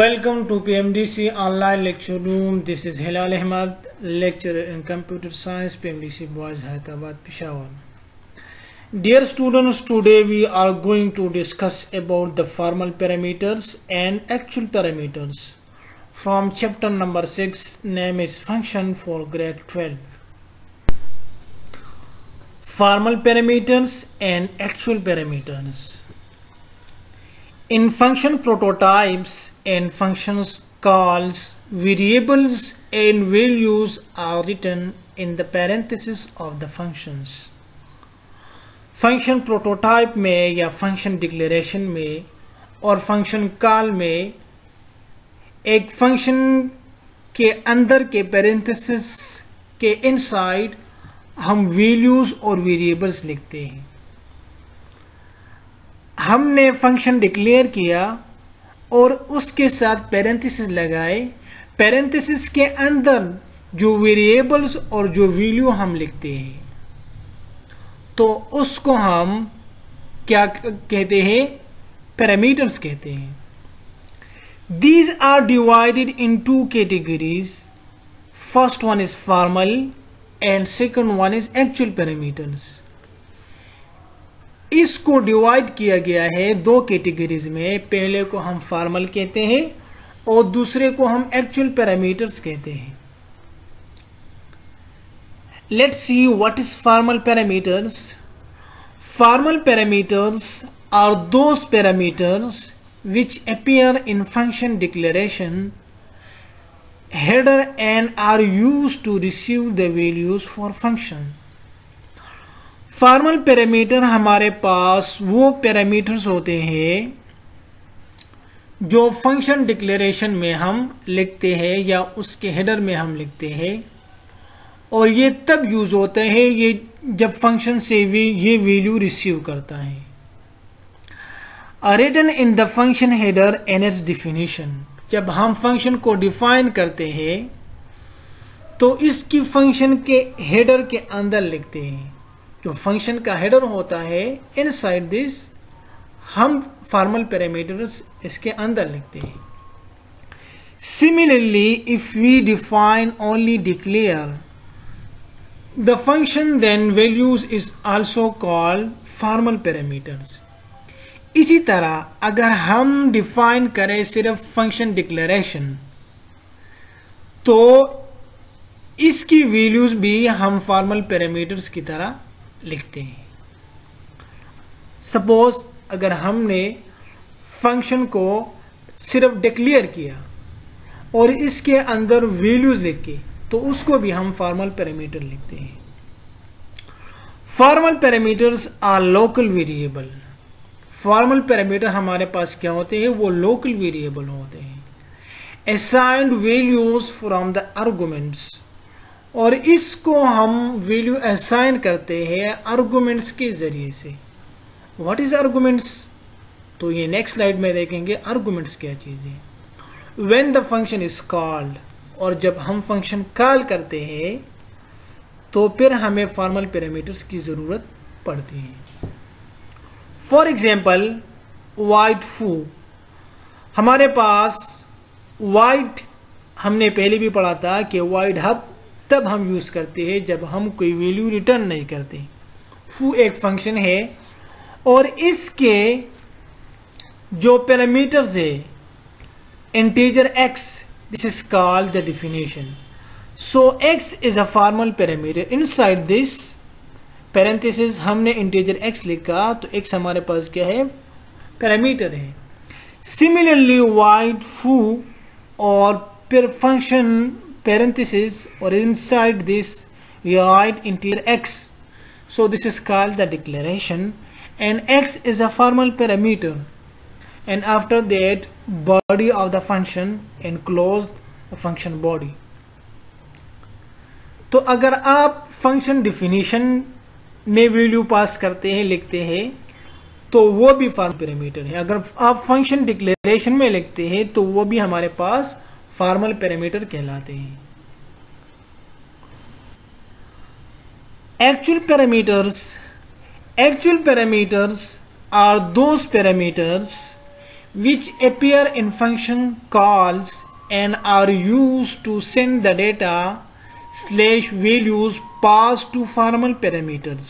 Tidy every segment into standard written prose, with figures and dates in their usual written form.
Welcome to PMDC online lecture room. This is Hilal Ahmad, lecturer in computer science, PMDC Boys Hyderabad, Peshawar. Dear students, today we are going to discuss about the formal parameters and actual parameters from chapter number 6, name is function for grade 12. Formal parameters and actual parameters. In function prototypes and functions calls, variables and values are written in the parentheses of the functions. Function prototype में या function declaration में और function call में एक function के अंदर के parenthesis के इनसाइड हम वैल्यूज और वेरिएबल्स लिखते हैं. हमने फंक्शन डिक्लेयर किया और उसके साथ पैरेंथेसिस लगाए. पैरेंथेसिस के अंदर जो वेरिएबल्स और जो वैल्यू हम लिखते हैं तो उसको हम क्या कहते हैं? पैरामीटर्स कहते हैं. These are divided in two categories. First one is formal and second one is actual parameters. इसको डिवाइड किया गया है दो कैटेगरीज में. पहले को हम फॉर्मल कहते हैं और दूसरे को हम एक्चुअल पैरामीटर्स कहते हैं. Let's see what is formal parameters. Formal parameters are those parameters which appear in function declaration header and are used to receive the values for function. Formal parameter हमारे पास वो पैरामीटर्स होते हैं जो function declaration में हम लिखते हैं या उसके हेडर में हम लिखते हैं और ये तब यूज होते हैं ये जब फंक्शन से भी ये वैल्यू रिसीव करता है. Written in the function header and its definition. जब हम फंक्शन को डिफाइन करते हैं तो इसकी फंक्शन के हेडर के अंदर लिखते हैं. जो फंक्शन का हेडर होता है इनसाइड दिस हम फॉर्मल पैरामीटर्स इसके अंदर लिखते हैं. Similarly if we define only declare the function then values is also called formal parameters. इसी तरह अगर हम डिफाइन करें सिर्फ फंक्शन डिक्लेरेशन तो इसकी वैल्यूज भी हम फॉर्मल पैरामीटर्स की तरह लिखते हैं. सपोज अगर हमने फंक्शन को सिर्फ डिक्लेयर किया और इसके अंदर वैल्यूज लिखे तो उसको भी हम फॉर्मल पैरामीटर लिखते हैं. Formal parameters are local variable. Formal parameter हमारे पास क्या होते हैं? वो लोकल वेरिएबल होते हैं. Assigned values from the arguments और इसको हम वैल्यू असाइन करते हैं आर्गुमेंट्स के जरिए से. What is arguments? तो ये नेक्स्ट स्लाइड में देखेंगे आर्गुमेंट्स क्या चीज है. When the function is called और जब हम फंक्शन कॉल करते हैं तो फिर हमें फॉर्मल पैरामीटर्स की जरूरत पड़ती है. फॉर एग्जाम्पल वाइड फू. हमारे पास वाइड हमने पहले भी पढ़ा था कि वाइड हब तब हम यूज करते हैं जब हम कोई वैल्यू रिटर्न नहीं करते. फू एक फंक्शन है और इसके जो पैरामीटर्स है integer x, this is called the definition. So x is a formal parameter. Inside this parenthesis हमने integer x लिखा तो x हमारे पास क्या है? पैरामीटर है. Similarly void foo और फिर function parenthesis or inside this we write integer x. So this is called the declaration and x is a formal parameter. And after that body of the function enclosed the function body. तो अगर आप function definition में value pass करते हैं लिखते हैं तो वो भी फॉर्मल पैरामीटर है. अगर आप फंक्शन डिक्लेरेशन में लिखते हैं तो वो भी हमारे पास फॉर्मल पैरामीटर कहलाते हैं. Actual parameters Actual parameters are those parameters which appear in function calls and are used to send the data / values passed to formal parameters.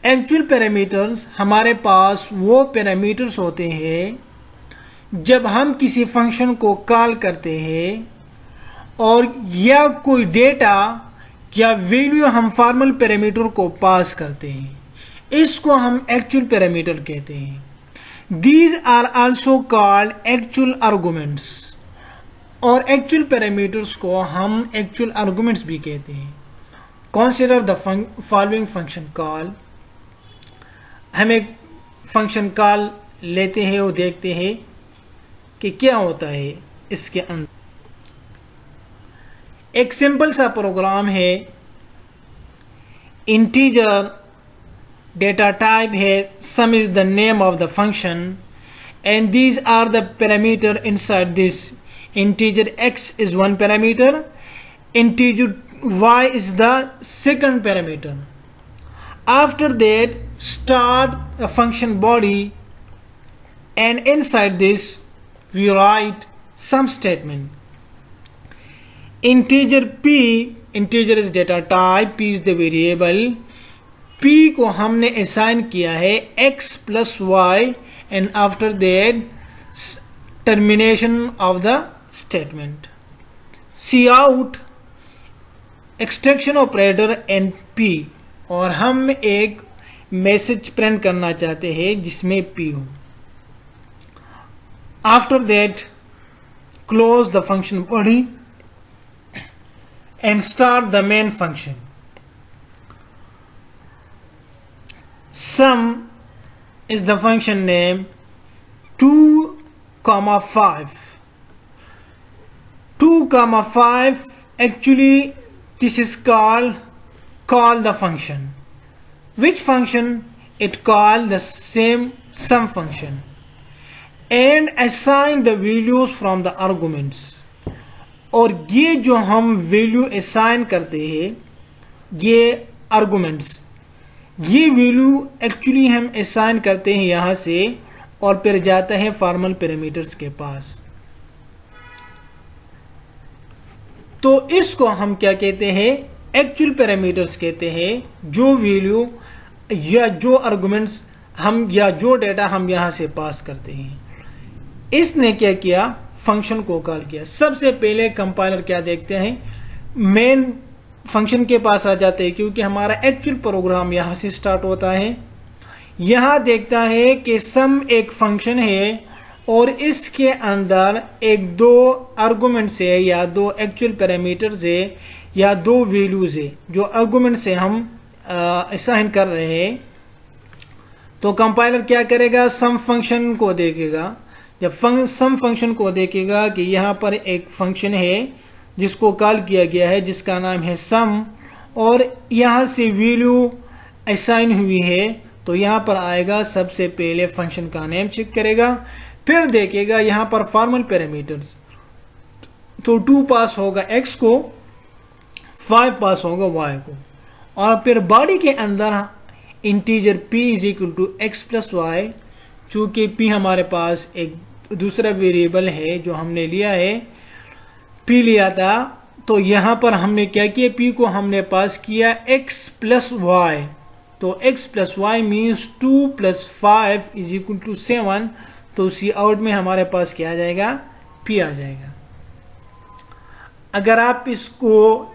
Actual parameters हमारे पास वो पैरामीटर्स होते हैं जब हम किसी फंक्शन को कॉल करते हैं और या कोई डेटा या वैल्यू हम फॉर्मल पैरामीटर को पास करते हैं, इसको हम एक्चुअल पैरामीटर कहते हैं। These are also called actual arguments, और एक्चुअल पैरामीटर्स को हम एक्चुअल आर्गुमेंट्स भी कहते हैं। Consider the following function call. हम एक फंक्शन कॉल लेते हैं और देखते हैं कि क्या होता है इसके अंदर। एक सिंपल सा प्रोग्राम है, इंटीजर डेटा टाइप है, sum is the name of the function and these are the parameter inside this. Integer x is one parameter, integer y is the second parameter. After that, start a function body, and inside this we write some statement. Integer p, integer is data type, p is the variable, p को हमने assign किया है x plus y, and after that termination of the statement. Cout extraction operator and p, और हम एक message print करना चाहते हैं जिसमें p हो। After that close the function body and start the main function. Some is the function name 2,5. 2,5 actually this is called call the function. Which function? It call the same sum function and assign the values from the arguments. और ये जो हम value assign करते हैं, ये arguments, ये value actually हम assign करते हैं यहाँ से और फिर जाता है फॉर्मल पैरामीटर्स के पास। तो इसको हम क्या कहते हैं? एक्चुअल पैरामीटर्स कहते हैं, जो वैल्यू या जो आर्गुमेंट्स हम या जो डेटा हम यहां से पास करते हैं। इसने क्या किया? फंक्शन को कॉल किया। सबसे पहले कंपाइलर क्या देखते हैं? मेन फंक्शन के पास आ जाते हैं, क्योंकि हमारा एक्चुअल प्रोग्राम यहां से स्टार्ट होता है। यहां देखता है कि सम एक फंक्शन है और इसके अंदर एक दो आर्गुमेंट है या दो एक्चुअल पैरामीटर्स है या दो वैल्यूज है जो आर्गुमेंट से हम असाइन कर रहे हैं। तो कंपाइलर क्या करेगा? सम फंक्शन को देखेगा। जब सम फंक्शन को देखेगा कि यहाँ पर एक फंक्शन है जिसको कॉल किया गया है जिसका नाम है सम, और यहाँ से वैल्यू असाइन हुई है, तो यहाँ पर आएगा। सबसे पहले फंक्शन का नेम चेक करेगा, फिर देखेगा यहाँ पर फॉर्मल पैरामीटर्स। तो 2 पास होगा x को, 5 पास होगा y को, और फिर बॉडी के अंदर integer p is equal to x plus y. चूंकि p हमारे पास एक दूसरा वेरिएबल है जो हमने लिया है, p लिया था, तो यहाँ पर हमने क्या किया? p को हमने पास किया x प्लस वाई। तो x plus y means 2 plus 5 is equal to 7। तो सी आउट में हमारे पास क्या आ जाएगा? p आ जाएगा। अगर आप इसको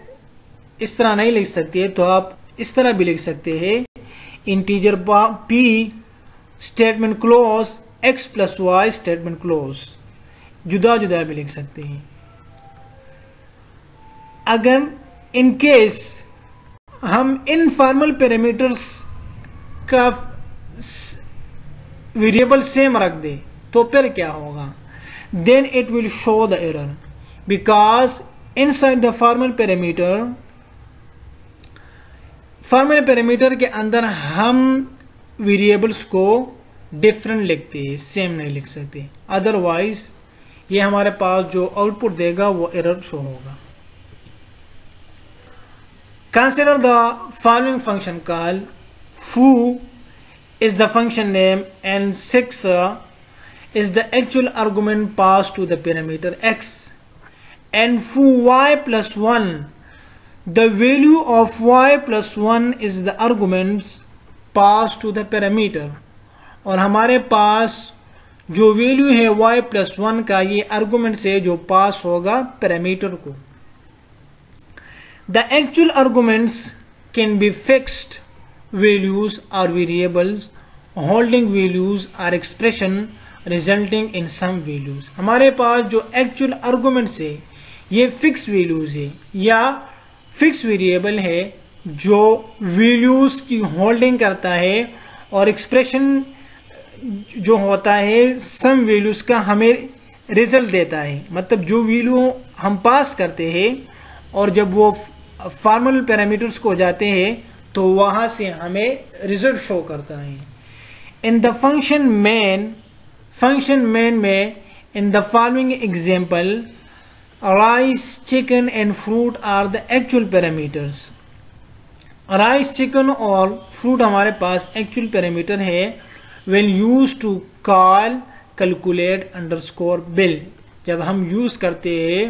इस तरह नहीं लिख सकते तो आप इस तरह भी लिख सकते हैं, integer p statement close x plus Y statement close. जुदा जुदा भी लिख सकते हैं। अगर इन केस हम इन फॉर्मल पैरामीटर्स का वेरिएबल सेम रख दे तो फिर क्या होगा? Then it will show the error, because inside the formal parameter के अंदर हम वेरिएबल्स को डिफरेंट लिखते हैं, सेम नहीं लिख सकते। अदरवाइज ये हमारे पास जो आउटपुट देगा वो एरर शो होगा। Consider the following function call foo is the function name and 6 is the actual argument passed to the parameter x, and foo y plus 1, the value of y plus 1 is the arguments passed to the parameter, और हमारे पास जो value है y plus 1 का ये argument से जो पास होगा पैरामीटर को. The actual arguments can be fixed values or variables, holding values or expression resulting in some values. हमारे पास जो एक्चुअल आर्गुमेंट्स है ये फिक्स वैल्यूज है या फिक्स वेरिएबल है जो वैल्यूज की होल्डिंग करता है और एक्सप्रेशन जो होता है सम वैल्यूज का हमें रिजल्ट देता है. मतलब जो वैल्यू हम पास करते हैं और जब वो फॉर्मल पैरामीटर्स को जाते हैं तो वहां से हमें रिजल्ट शो करता है. इन द फंक्शन मेन में in the following example rice, chicken and fruit are the actual parameters. Rice, chicken और फ्रूट हमारे पास एक्चुअल पैरामीटर है when used to call, calculate, underscore bill. जब हम यूज करते हैं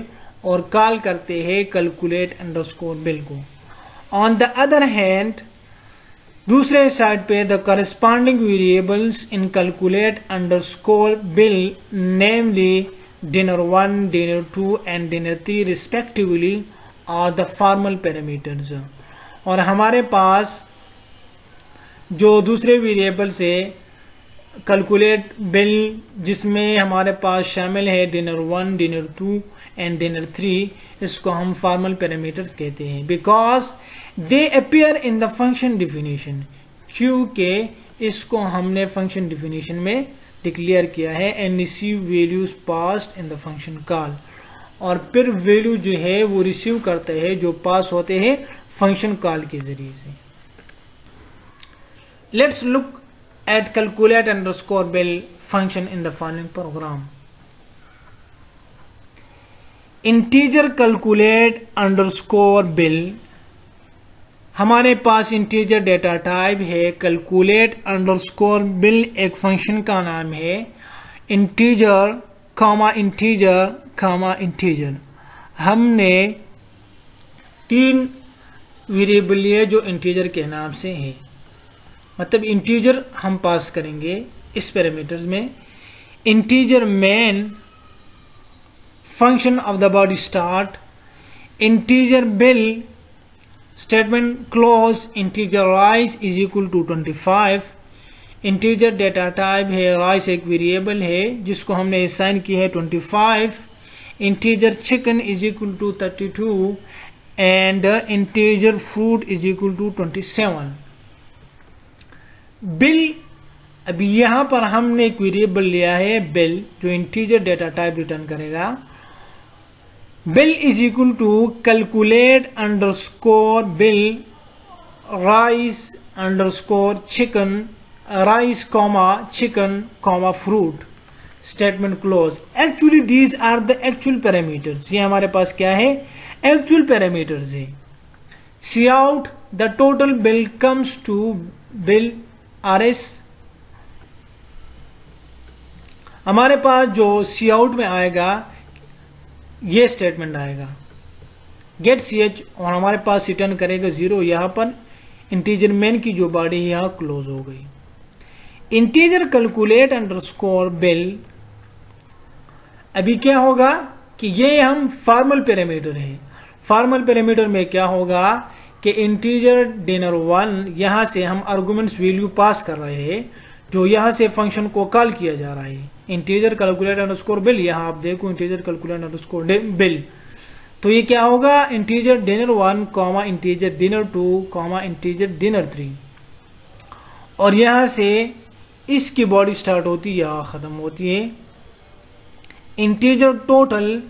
और कॉल करते हैं calculate underscore bill को. On the other hand, दूसरे साइड पे the corresponding variables in calculate underscore bill, namely dinner 1, dinner 2 and dinner 3 respectively, are the formal parameters. और हमारे पास जो दूसरे वेरिएबल्स है कैलकुलेट बिल जिसमें हमारे पास शामिल है डिनर 1, डिनर 2 एंड डिनर 3, इसको हम फॉर्मल पैरामीटर्स कहते हैं because they appear in the function definition, क्योंकि इसको हमने फंक्शन डिफिनीशन में डिक्लेयर किया है. And receive values passed in the function call, और फिर वैल्यू जो है वो रिसीव करते हैं जो पास होते हैं फंक्शन कॉल के जरिए से. Let's look at calculate underscore bill function in the following program. Integer calculate underscore bill, हमारे पास इंटीजर डेटा टाइप है. calculate underscore bill एक फंक्शन का नाम है. Integer comma integer comma integer, हमने 3 वेरिएबल लिए जो इंटीजर के नाम से है. मतलब इंटीजर हम पास करेंगे इस पैरामीटर्स में. Integer main, function of the body start, integer bill, statement close, integer rice is equal to 25. Integer data type है, राइस एक वेरिएबल है जिसको हमने असाइन की है 25. Integer chicken is equal to 32 and integer fruit is equal to 27. Bill, अभी यहां पर हमने एक वेरिएबल लिया है बिल जो इंटीजर डेटा टाइप रिटर्न करेगा. Bill is equal to calculate underscore bill rice underscore chicken, rice comma chicken comma fruit, statement close. Actually these are the actual parameters. ये हमारे पास क्या है? एक्चुअल पैरामीटर्स है. Cout the total bill comes to bill RS. हमारे पास जो सी out में आएगा ये स्टेटमेंट आएगा गेट CH, और हमारे पास रिटर्न करेगा 0. यहां पर इंटीजर मेन की जो बॉडी है यहां क्लोज हो गई. इंटीजर कैलकुलेट अंडरस्कोर बिल, अभी क्या होगा कि ये हम फॉर्मल पैरामीटर है. फॉर्मल पैरामीटर में क्या होगा कि इंटीजर डिनर 1 यहां से हम आर्गुमेंट्स वैल्यू पास कर रहे हैं जो यहां से फंक्शन को कॉल किया जा रहा है. इंटीजर कैलकुलेट अंडरस्कोर बिल, यहां आप देखो इंटीजर कैलकुलेट अंडरस्कोर बिल, तो ये क्या होगा? Integer dinner 1 comma integer dinner 2 comma integer dinner 3, और यहां से इसकी बॉडी स्टार्ट होती है यहां खत्म होती है. इंटीजर टोटल,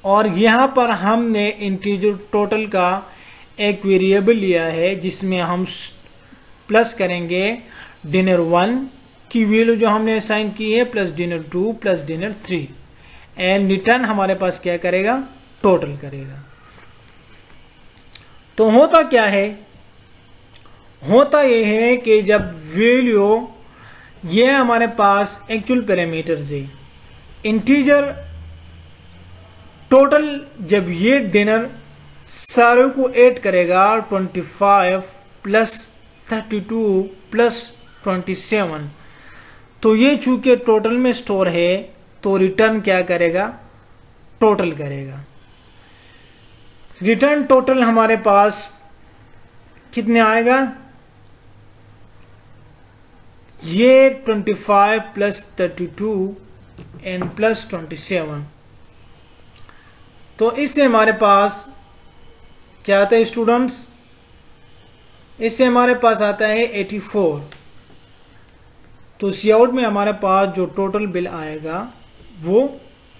और यहां पर हमने इंटीजर टोटल का एक वेरिएबल लिया है जिसमें हम प्लस करेंगे डिनर 1 की वैल्यू जो हमने असाइन की है plus dinner 2 plus dinner 3, and return हमारे पास क्या करेगा? टोटल करेगा. तो होता क्या है? होता यह है कि जब वैल्यू ये हमारे पास एक्चुअल पैरामीटर्स है, इंटीजर टोटल जब ये डिनर सारे को ऐड करेगा 25 प्लस 32 प्लस 27, तो ये चूंकि टोटल में स्टोर है तो रिटर्न क्या करेगा, टोटल करेगा। रिटर्न टोटल हमारे पास कितने आएगा, ये 25 प्लस 32 एंड प्लस 27, तो इससे हमारे पास क्या आता है स्टूडेंट्स, इससे हमारे पास आता है 84। तो सी आउट में हमारे पास जो टोटल बिल आएगा वो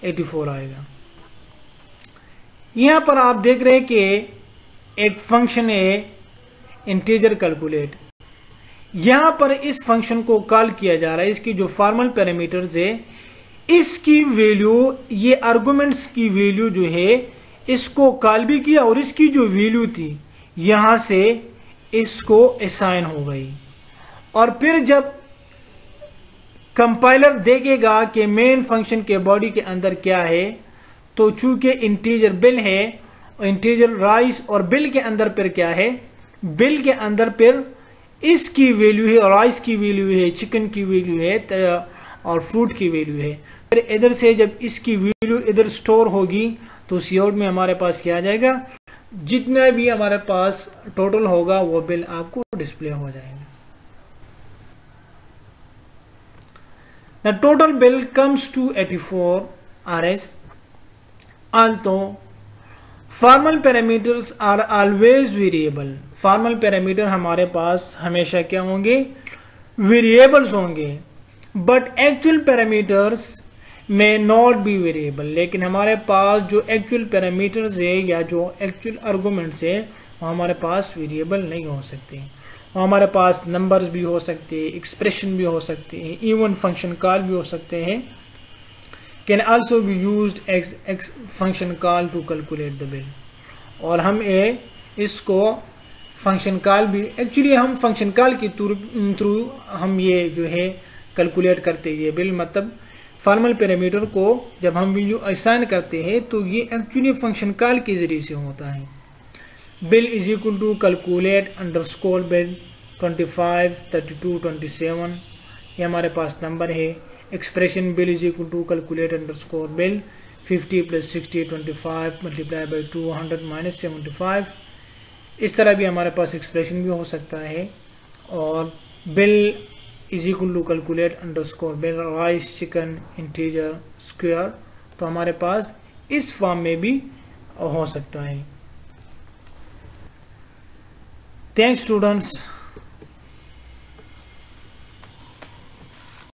84 आएगा। यहां पर आप देख रहे हैं कि एक फंक्शन है इंटीजर कैलकुलेट, यहां पर इस फंक्शन को कॉल किया जा रहा है। इसकी जो फॉर्मल पैरामीटर्स है, इसकी वैल्यू, ये आर्गुमेंट्स की वैल्यू जो है इसको कॉल भी किया और इसकी जो वैल्यू थी यहां से इसको असाइन हो गई। और फिर जब कंपाइलर देखेगा कि मेन फंक्शन के बॉडी के अंदर क्या है, तो चूंकि इंटीजर बिल है, इंटीजर राइस और बिल के अंदर फिर क्या है, बिल के अंदर फिर इसकी वैल्यू है, राइस की वैल्यू है, चिकन की वैल्यू है और फ्रूट की वैल्यू है। फिर इधर से जब इसकी वैल्यू इधर स्टोर होगी तो सी आउट में हमारे पास क्या आ जाएगा, जितना भी हमारे पास टोटल होगा वो बिल आपको डिस्प्ले हो जाएगा। The total bill comes to 84 RS, although formal parameters are always variable. Formal parameter हमारे पास हमेशा क्या होंगे, वेरिएबल्स होंगे, बट एक्चुअल पैरामीटर्स में नॉट बी वेरिएबल। लेकिन हमारे पास जो एक्चुअल पैरामीटर्स है या जो एक्चुअल आर्गुमेंट्स है वो हमारे पास वेरिएबल नहीं हो सकते। हमारे पास नंबर्स भी हो सकते हैं, एक्सप्रेशन भी हो सकते हैं, इवन फंक्शन कॉल भी हो सकते हैं। Can also be used as function call to calculate the bill. और हम इसको फंक्शन कॉल भी, एक्चुअली हम फंक्शन कॉल के थ्रू हम ये जो है कैलकुलेट करते हैं। बिल मतलब फॉर्मल पैरामीटर को जब हम वैल्यू असाइन करते हैं तो ये एक्चुअली फंक्शन कॉल के जरिए से होता है। Bill is equal to calculate underscore bill 25 32 27, ये हमारे पास नंबर है। Expression bill is equal to calculate underscore bill 50 plus 60 25 multiply by 2 100 minus 75। इस तरह भी हमारे पास एक्सप्रेशन भी हो सकता है। और bill is equal to calculate underscore bill rice chicken integer square, तो हमारे पास इस फॉर्म में भी हो सकता है। Thanks students.